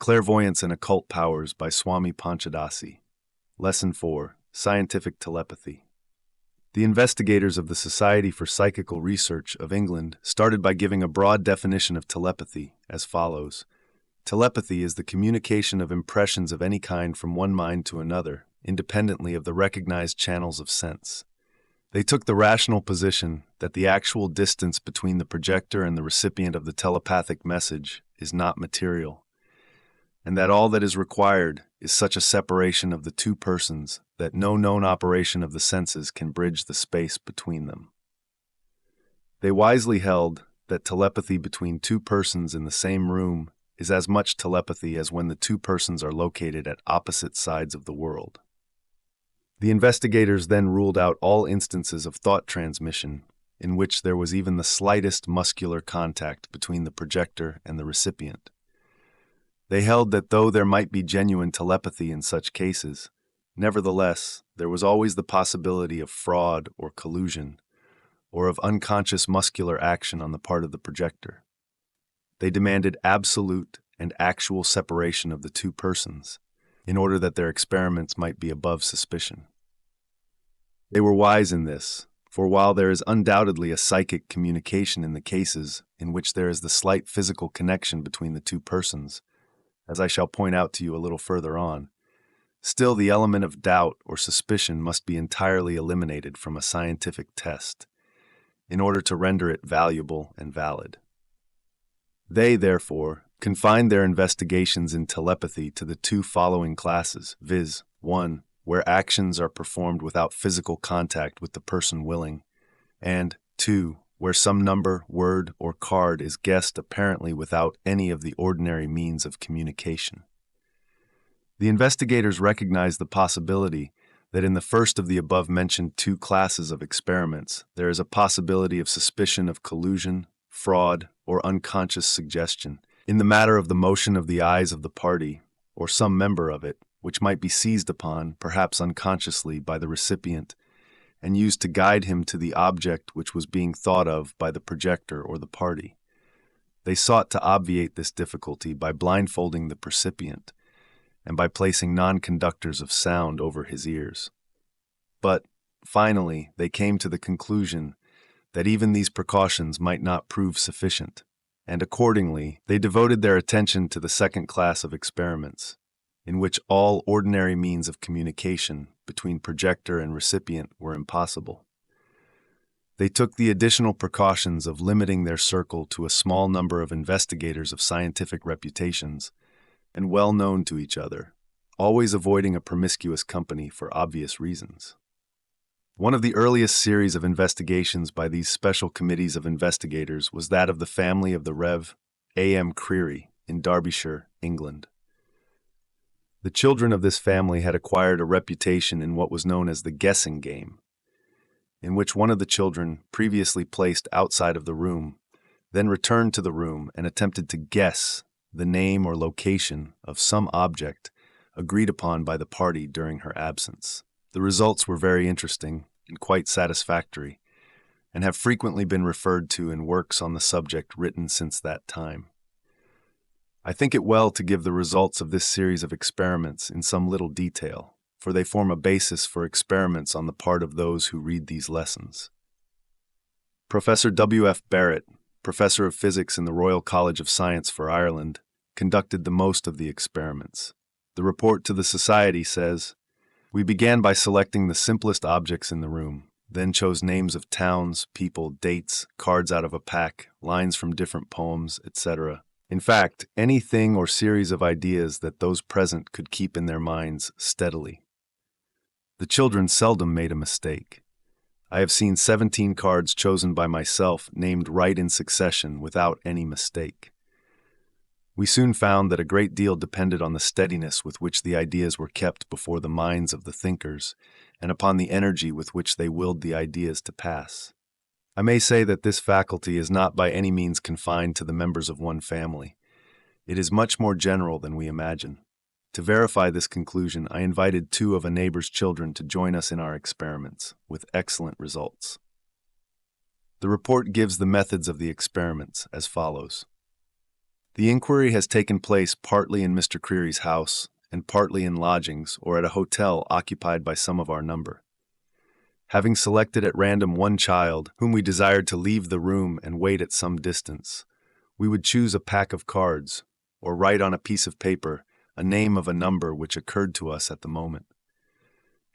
Clairvoyance and Occult Powers by Swami Panchadasi. Lesson 4. Scientific Telepathy. The investigators of the Society for Psychical Research of England started by giving a broad definition of telepathy as follows. Telepathy is the communication of impressions of any kind from one mind to another, independently of the recognized channels of sense. They took the rational position that the actual distance between the projector and the recipient of the telepathic message is not material, and that all that is required is such a separation of the two persons that no known operation of the senses can bridge the space between them. They wisely held that telepathy between two persons in the same room is as much telepathy as when the two persons are located at opposite sides of the world. The investigators then ruled out all instances of thought transmission in which there was even the slightest muscular contact between the projector and the recipient. They held that though there might be genuine telepathy in such cases, nevertheless, there was always the possibility of fraud or collusion, or of unconscious muscular action on the part of the projector. They demanded absolute and actual separation of the two persons, in order that their experiments might be above suspicion. They were wise in this, for while there is undoubtedly a psychic communication in the cases in which there is the slight physical connection between the two persons, as I shall point out to you a little further on, still the element of doubt or suspicion must be entirely eliminated from a scientific test, in order to render it valuable and valid. They, therefore, confined their investigations in telepathy to the two following classes, viz. 1. Where actions are performed without physical contact with the person willing, and 2. Where some number, word, or card is guessed apparently without any of the ordinary means of communication. The investigators recognized the possibility that in the first of the above-mentioned two classes of experiments, there is a possibility of suspicion of collusion, fraud, or unconscious suggestion in the matter of the motion of the eyes of the party, or some member of it, which might be seized upon, perhaps unconsciously, by the recipient, and used to guide him to the object which was being thought of by the projector or the party. They sought to obviate this difficulty by blindfolding the percipient, and by placing non-conductors of sound over his ears. But, finally, they came to the conclusion that even these precautions might not prove sufficient, and accordingly they devoted their attention to the second class of experiments, in which all ordinary means of communication between projector and recipient were impossible. They took the additional precautions of limiting their circle to a small number of investigators of scientific reputations and well known to each other, always avoiding a promiscuous company for obvious reasons. One of the earliest series of investigations by these special committees of investigators was that of the family of the Rev. A.M. Creary in Derbyshire, England. The children of this family had acquired a reputation in what was known as the guessing game, in which one of the children, previously placed outside of the room, then returned to the room and attempted to guess the name or location of some object agreed upon by the party during her absence. The results were very interesting and quite satisfactory, and have frequently been referred to in works on the subject written since that time. I think it well to give the results of this series of experiments in some little detail, for they form a basis for experiments on the part of those who read these lessons. Professor W. F. Barrett, Professor of Physics in the Royal College of Science for Ireland, conducted the most of the experiments. The report to the Society says, "We began by selecting the simplest objects in the room, then chose names of towns, people, dates, cards out of a pack, lines from different poems, etc. In fact, anything or series of ideas that those present could keep in their minds steadily. The children seldom made a mistake. I have seen 17 cards chosen by myself named right in succession without any mistake. We soon found that a great deal depended on the steadiness with which the ideas were kept before the minds of the thinkers, and upon the energy with which they willed the ideas to pass. I may say that this faculty is not by any means confined to the members of one family. It is much more general than we imagine. To verify this conclusion, I invited 2 of a neighbor's children to join us in our experiments, with excellent results. The report gives the methods of the experiments as follows. The inquiry has taken place partly in Mr. Creary's house and partly in lodgings or at a hotel occupied by some of our number. Having selected at random one child whom we desired to leave the room and wait at some distance, we would choose a pack of cards or write on a piece of paper a name of a number which occurred to us at the moment.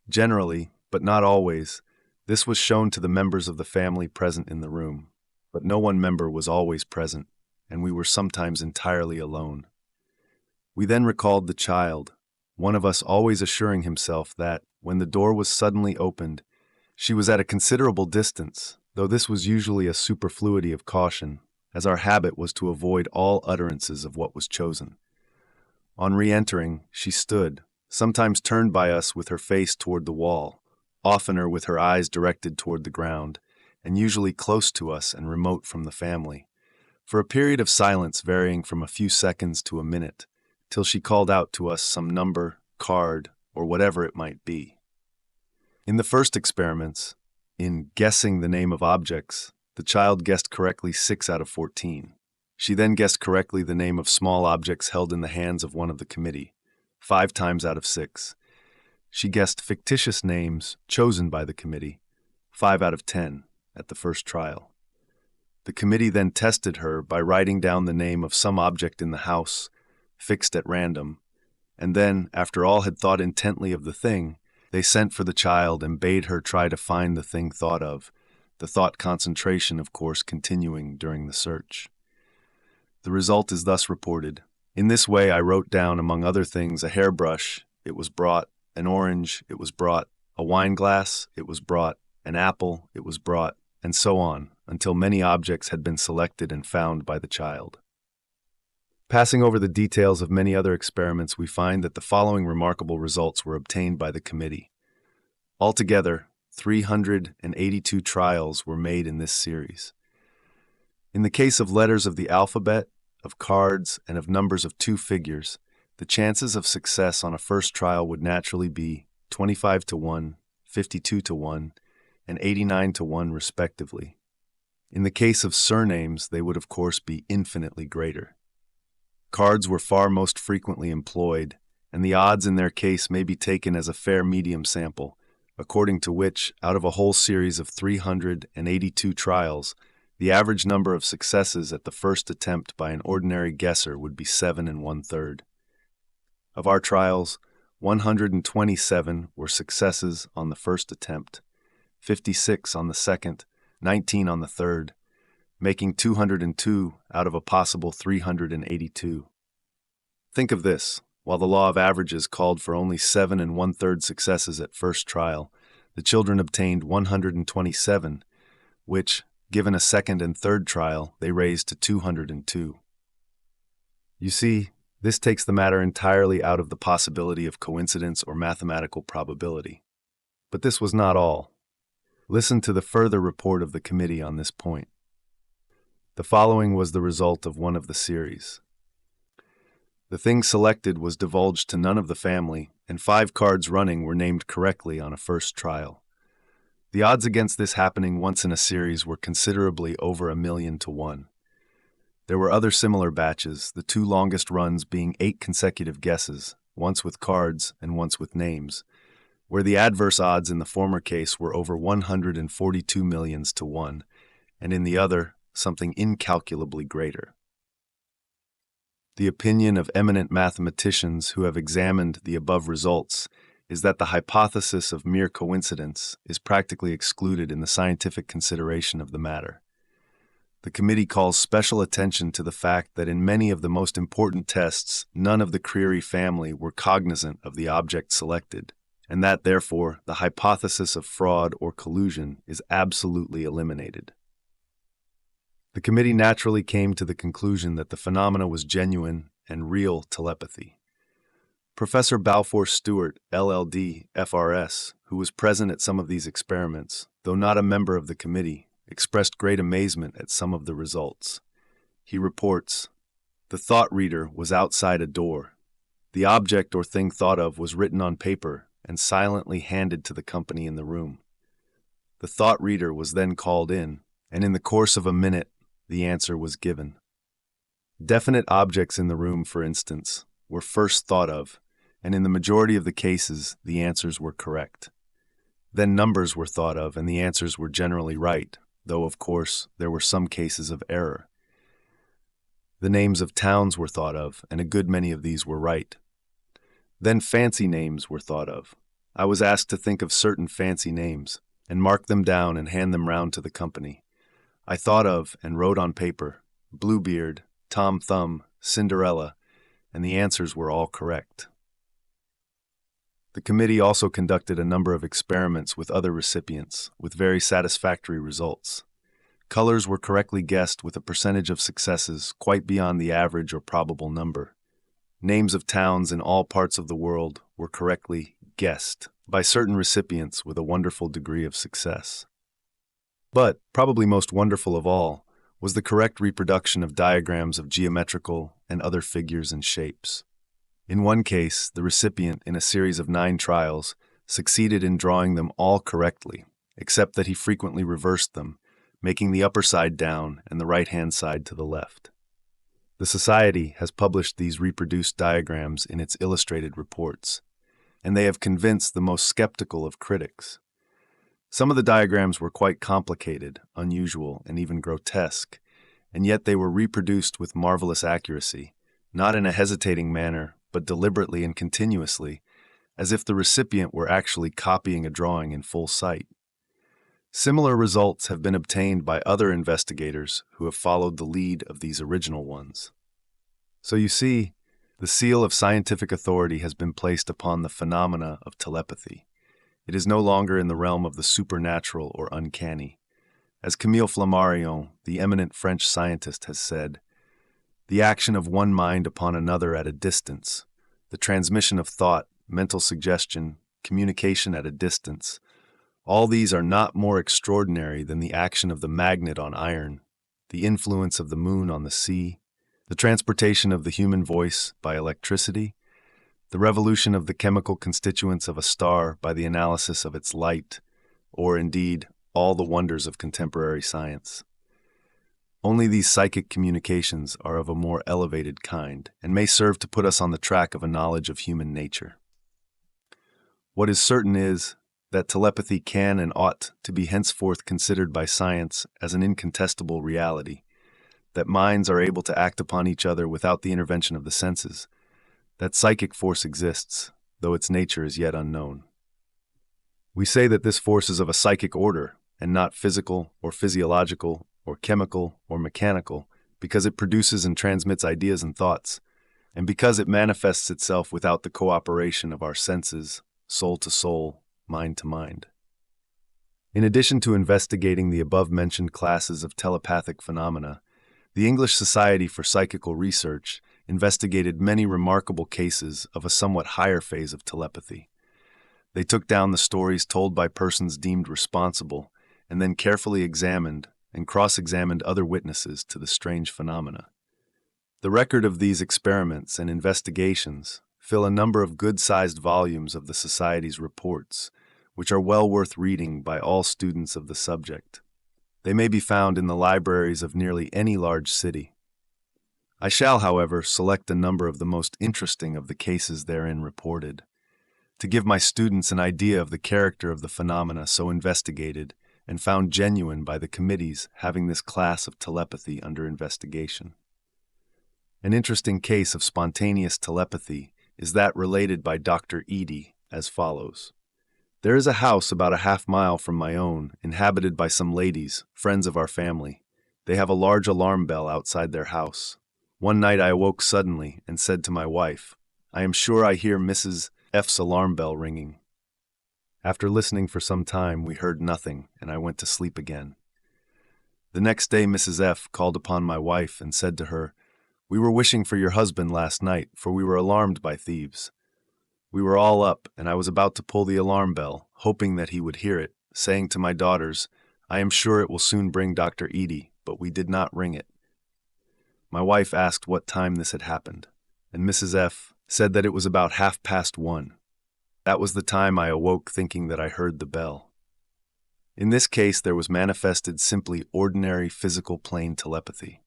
Generally, but not always, this was shown to the members of the family present in the room, but no one member was always present, and we were sometimes entirely alone. We then recalled the child, one of us always assuring himself that, when the door was suddenly opened, she was at a considerable distance, though this was usually a superfluity of caution, as our habit was to avoid all utterances of what was chosen. On re-entering, she stood, sometimes turned by us with her face toward the wall, oftener with her eyes directed toward the ground, and usually close to us and remote from the family, for a period of silence varying from a few seconds to a minute, till she called out to us some number, card, or whatever it might be. In the first experiments, in guessing the name of objects, the child guessed correctly 6 out of 14. She then guessed correctly the name of small objects held in the hands of one of the committee, 5 times out of 6. She guessed fictitious names chosen by the committee, 5 out of 10, at the first trial. The committee then tested her by writing down the name of some object in the house, fixed at random, and then, after all had thought intently of the thing, they sent for the child and bade her try to find the thing thought of, the thought concentration, of course, continuing during the search. The result is thus reported. In this way I wrote down, among other things, a hairbrush, it was brought, an orange, it was brought, a wine glass, it was brought, an apple, it was brought, and so on, until many objects had been selected and found by the child. Passing over the details of many other experiments, we find that the following remarkable results were obtained by the committee. Altogether, 382 trials were made in this series. In the case of letters of the alphabet, of cards, and of numbers of 2 figures, the chances of success on a first trial would naturally be 25 to 1, 52 to 1, and 89 to 1 respectively. In the case of surnames, they would of course be infinitely greater. Cards were far most frequently employed, and the odds in their case may be taken as a fair medium sample, according to which, out of a whole series of 382 trials, the average number of successes at the first attempt by an ordinary guesser would be 7 1/3. Of our trials, 127 were successes on the first attempt, 56 on the second, 19 on the third, making 202 out of a possible 382. Think of this. While the law of averages called for only 7 1/3 successes at first trial, the children obtained 127, which, given a second and third trial, they raised to 202. You see, this takes the matter entirely out of the possibility of coincidence or mathematical probability. But this was not all. Listen to the further report of the committee on this point. The following was the result of one of the series. The thing selected was divulged to none of the family, and 5 cards running were named correctly on a first trial. The odds against this happening once in a series were considerably over 1,000,000 to 1. There were other similar batches, the 2 longest runs being 8 consecutive guesses, once with cards and once with names, where the adverse odds in the former case were over 142 millions to 1, and in the other, something incalculably greater. The opinion of eminent mathematicians who have examined the above results is that the hypothesis of mere coincidence is practically excluded in the scientific consideration of the matter. The committee calls special attention to the fact that in many of the most important tests, none of the Creary family were cognizant of the object selected, and that, therefore, the hypothesis of fraud or collusion is absolutely eliminated. The committee naturally came to the conclusion that the phenomena was genuine and real telepathy. Professor Balfour Stewart, LL.D., FRS, who was present at some of these experiments, though not a member of the committee, expressed great amazement at some of the results. He reports, "The thought reader was outside a door. The object or thing thought of was written on paper and silently handed to the company in the room. The thought reader was then called in, and in the course of a minute, the answer was given. Definite objects in the room, for instance, were first thought of, and in the majority of the cases, the answers were correct. Then numbers were thought of, and the answers were generally right, though, of course, there were some cases of error. The names of towns were thought of, and a good many of these were right. Then fancy names were thought of. I was asked to think of certain fancy names, and mark them down and hand them round to the company. I thought of and wrote on paper, Bluebeard, Tom Thumb, Cinderella, and the answers were all correct. The committee also conducted a number of experiments with other recipients, with very satisfactory results. Colors were correctly guessed with a percentage of successes quite beyond the average or probable number. Names of towns in all parts of the world were correctly guessed by certain recipients with a wonderful degree of success. But, probably most wonderful of all, was the correct reproduction of diagrams of geometrical and other figures and shapes. In one case, the recipient, in a series of 9 trials, succeeded in drawing them all correctly, except that he frequently reversed them, making the upper side down and the right-hand side to the left. The Society has published these reproduced diagrams in its illustrated reports, and they have convinced the most skeptical of critics. Some of the diagrams were quite complicated, unusual, and even grotesque, and yet they were reproduced with marvelous accuracy, not in a hesitating manner, but deliberately and continuously, as if the recipient were actually copying a drawing in full sight. Similar results have been obtained by other investigators who have followed the lead of these original ones. So you see, the seal of scientific authority has been placed upon the phenomena of telepathy. It is no longer in the realm of the supernatural or uncanny. As Camille Flammarion, the eminent French scientist, has said, the action of one mind upon another at a distance, the transmission of thought, mental suggestion, communication at a distance, all these are not more extraordinary than the action of the magnet on iron, the influence of the moon on the sea, the transportation of the human voice by electricity, the revolution of the chemical constituents of a star by the analysis of its light, or indeed, all the wonders of contemporary science. Only these psychic communications are of a more elevated kind, and may serve to put us on the track of a knowledge of human nature. What is certain is that telepathy can and ought to be henceforth considered by science as an incontestable reality, that minds are able to act upon each other without the intervention of the senses, that psychic force exists, though its nature is yet unknown. We say that this force is of a psychic order, and not physical or physiological or chemical or mechanical, because it produces and transmits ideas and thoughts, and because it manifests itself without the cooperation of our senses, soul to soul, mind to mind. In addition to investigating the above-mentioned classes of telepathic phenomena, the English Society for Psychical Research investigated many remarkable cases of a somewhat higher phase of telepathy. They took down the stories told by persons deemed responsible, and then carefully examined and cross-examined other witnesses to the strange phenomena. The record of these experiments and investigations fill a number of good-sized volumes of the Society's reports, which are well worth reading by all students of the subject. They may be found in the libraries of nearly any large city. I shall, however, select a number of the most interesting of the cases therein reported, to give my students an idea of the character of the phenomena so investigated and found genuine by the committees having this class of telepathy under investigation. An interesting case of spontaneous telepathy is that related by Dr. Eady as follows. There is a house about a half-mile from my own, inhabited by some ladies, friends of our family. They have a large alarm bell outside their house. One night I awoke suddenly and said to my wife, I am sure I hear Mrs. F's alarm bell ringing. After listening for some time, we heard nothing, and I went to sleep again. The next day Mrs. F called upon my wife and said to her, We were wishing for your husband last night, for we were alarmed by thieves. We were all up, and I was about to pull the alarm bell, hoping that he would hear it, saying to my daughters, I am sure it will soon bring Dr. Eady, but we did not ring it. My wife asked what time this had happened, and Mrs. F said that it was about 1:30. That was the time I awoke thinking that I heard the bell. In this case there was manifested simply ordinary physical plane telepathy.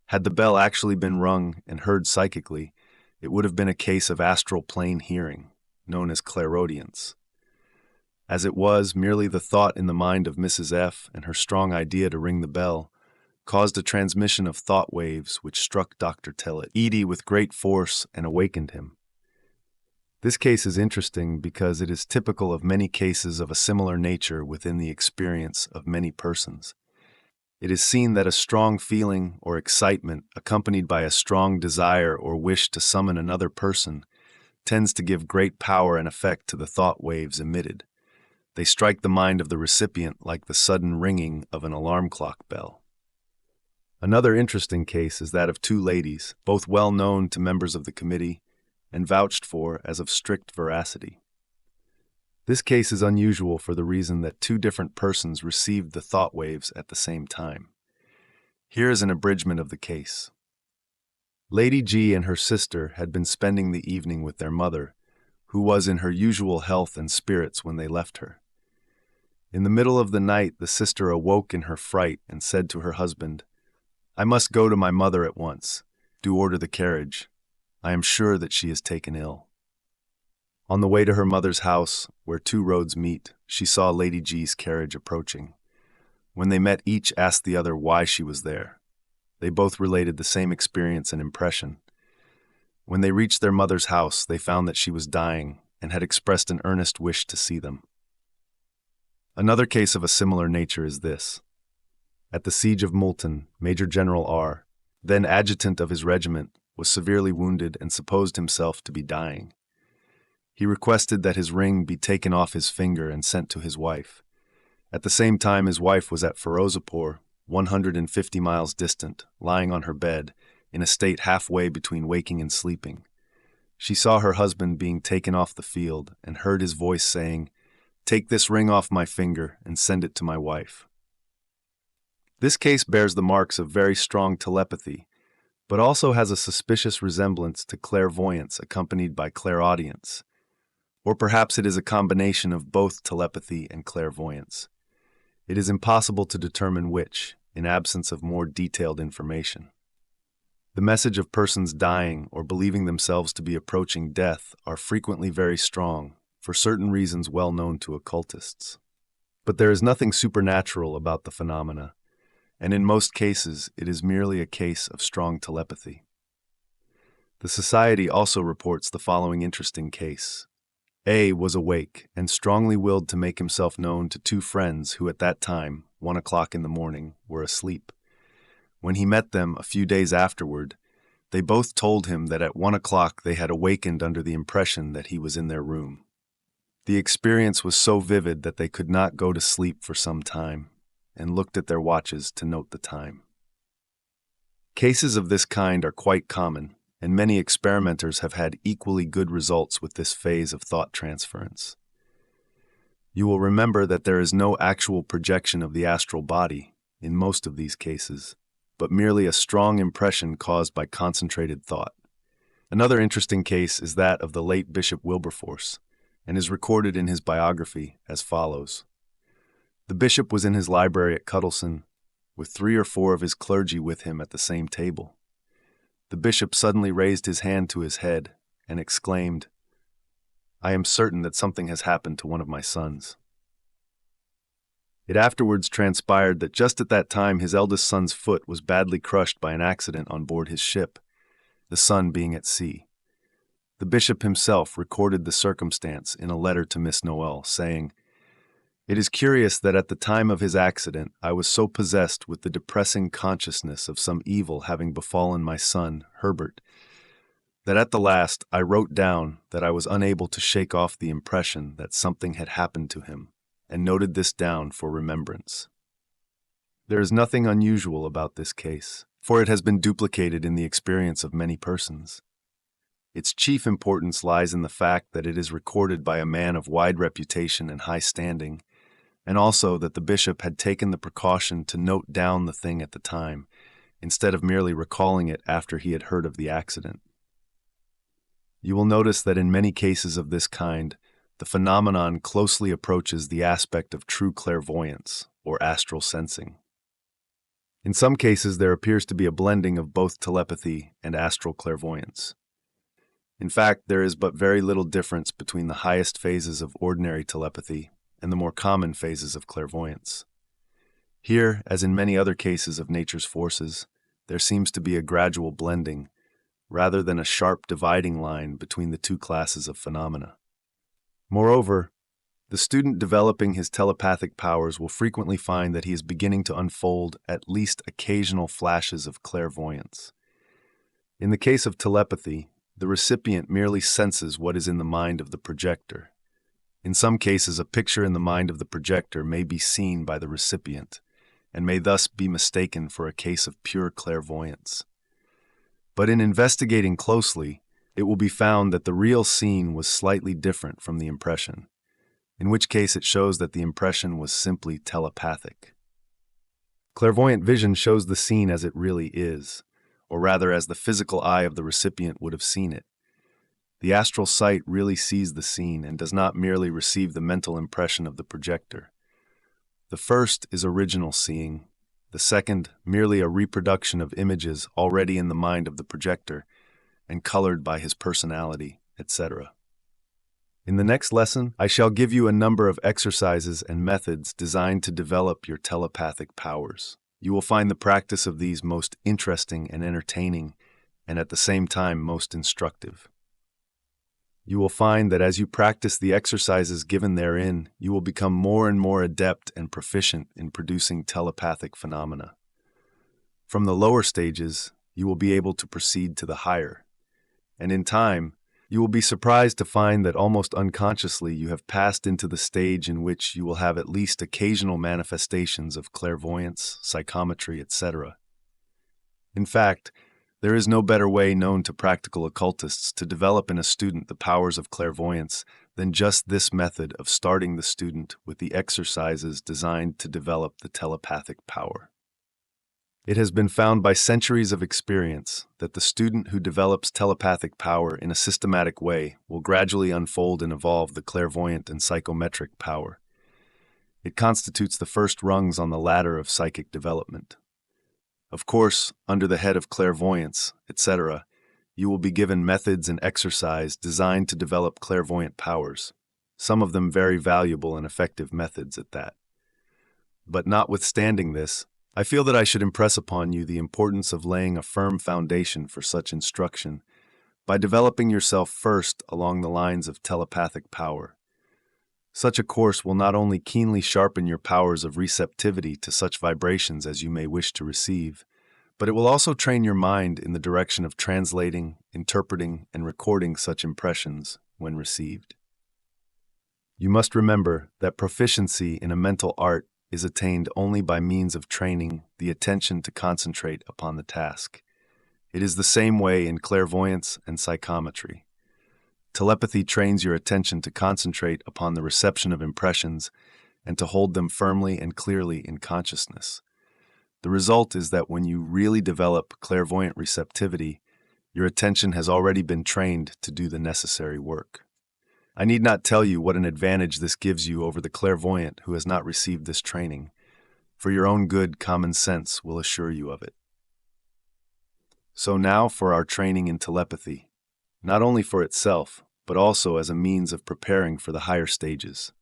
Had the bell actually been rung and heard psychically, it would have been a case of astral plane hearing, known as clairaudience. As it was, merely the thought in the mind of Mrs. F. and her strong idea to ring the bell caused a transmission of thought waves which struck Dr. Edie with great force and awakened him. This case is interesting because it is typical of many cases of a similar nature within the experience of many persons. It is seen that a strong feeling or excitement accompanied by a strong desire or wish to summon another person tends to give great power and effect to the thought waves emitted. They strike the mind of the recipient like the sudden ringing of an alarm clock bell. Another interesting case is that of two ladies, both well known to members of the committee and vouched for as of strict veracity. This case is unusual for the reason that two different persons received the thought waves at the same time. Here is an abridgment of the case. Lady G and her sister had been spending the evening with their mother, who was in her usual health and spirits when they left her. In the middle of the night, the sister awoke in her fright and said to her husband, "I must go to my mother at once. Do order the carriage. I am sure that she is taken ill." On the way to her mother's house, where two roads meet, she saw Lady G's carriage approaching. When they met, each asked the other why she was there. They both related the same experience and impression. When they reached their mother's house, they found that she was dying and had expressed an earnest wish to see them. Another case of a similar nature is this. At the siege of Multan, Major General R., then adjutant of his regiment, was severely wounded and supposed himself to be dying. He requested that his ring be taken off his finger and sent to his wife. At the same time, his wife was at Firozapur, 150 miles distant, lying on her bed, in a state halfway between waking and sleeping. She saw her husband being taken off the field and heard his voice saying, "Take this ring off my finger and send it to my wife." This case bears the marks of very strong telepathy, but also has a suspicious resemblance to clairvoyance accompanied by clairaudience. Or perhaps it is a combination of both telepathy and clairvoyance. It is impossible to determine which, in absence of more detailed information. The message of persons dying or believing themselves to be approaching death are frequently very strong, for certain reasons well known to occultists. But there is nothing supernatural about the phenomena, and in most cases it is merely a case of strong telepathy. The Society also reports the following interesting case. A was awake and strongly willed to make himself known to two friends who at that time, 1 o'clock in the morning, were asleep. When he met them a few days afterward, they both told him that at 1 o'clock they had awakened under the impression that he was in their room. The experience was so vivid that they could not go to sleep for some time, and looked at their watches to note the time. Cases of this kind are quite common, and many experimenters have had equally good results with this phase of thought transference. You will remember that there is no actual projection of the astral body in most of these cases, but merely a strong impression caused by concentrated thought. Another interesting case is that of the late Bishop Wilberforce, and is recorded in his biography as follows. The bishop was in his library at Cuddleson, with 3 or 4 of his clergy with him at the same table. The bishop suddenly raised his hand to his head and exclaimed, "I am certain that something has happened to one of my sons." It afterwards transpired that just at that time his eldest son's foot was badly crushed by an accident on board his ship, the son being at sea. The bishop himself recorded the circumstance in a letter to Miss Noel, saying, "It is curious that at the time of his accident I was so possessed with the depressing consciousness of some evil having befallen my son, Herbert, that at the last I wrote down that I was unable to shake off the impression that something had happened to him, and noted this down for remembrance." There is nothing unusual about this case, for it has been duplicated in the experience of many persons. Its chief importance lies in the fact that it is recorded by a man of wide reputation and high standing, and also that the bishop had taken the precaution to note down the thing at the time, instead of merely recalling it after he had heard of the accident. You will notice that in many cases of this kind, the phenomenon closely approaches the aspect of true clairvoyance, or astral sensing. In some cases, there appears to be a blending of both telepathy and astral clairvoyance. In fact, there is but very little difference between the highest phases of ordinary telepathy and the more common phases of clairvoyance. Here, as in many other cases of nature's forces, there seems to be a gradual blending, rather than a sharp dividing line between the two classes of phenomena. Moreover, the student developing his telepathic powers will frequently find that he is beginning to unfold at least occasional flashes of clairvoyance. In the case of telepathy, the recipient merely senses what is in the mind of the projector. In some cases, a picture in the mind of the projector may be seen by the recipient, and may thus be mistaken for a case of pure clairvoyance. But in investigating closely, it will be found that the real scene was slightly different from the impression, in which case it shows that the impression was simply telepathic. Clairvoyant vision shows the scene as it really is, or rather as the physical eye of the recipient would have seen it. The astral sight really sees the scene and does not merely receive the mental impression of the projector. The first is original seeing, the second merely a reproduction of images already in the mind of the projector and colored by his personality, etc. In the next lesson, I shall give you a number of exercises and methods designed to develop your telepathic powers. You will find the practice of these most interesting and entertaining, and at the same time most instructive. You will find that as you practice the exercises given therein, you will become more and more adept and proficient in producing telepathic phenomena. From the lower stages, you will be able to proceed to the higher, and in time, you will be surprised to find that almost unconsciously you have passed into the stage in which you will have at least occasional manifestations of clairvoyance, psychometry, etc. In fact, there is no better way known to practical occultists to develop in a student the powers of clairvoyance than just this method of starting the student with the exercises designed to develop the telepathic power. It has been found by centuries of experience that the student who develops telepathic power in a systematic way will gradually unfold and evolve the clairvoyant and psychometric power. It constitutes the first rungs on the ladder of psychic development. Of course, under the head of clairvoyance, etc., you will be given methods and exercise designed to develop clairvoyant powers, some of them very valuable and effective methods at that. But notwithstanding this, I feel that I should impress upon you the importance of laying a firm foundation for such instruction by developing yourself first along the lines of telepathic power. Such a course will not only keenly sharpen your powers of receptivity to such vibrations as you may wish to receive, but it will also train your mind in the direction of translating, interpreting, and recording such impressions when received. You must remember that proficiency in a mental art is attained only by means of training the attention to concentrate upon the task. It is the same way in clairvoyance and psychometry. Telepathy trains your attention to concentrate upon the reception of impressions and to hold them firmly and clearly in consciousness. The result is that when you really develop clairvoyant receptivity, your attention has already been trained to do the necessary work. I need not tell you what an advantage this gives you over the clairvoyant who has not received this training, for your own good common sense will assure you of it. So now for our training in telepathy, not only for itself, but also as a means of preparing for the higher stages.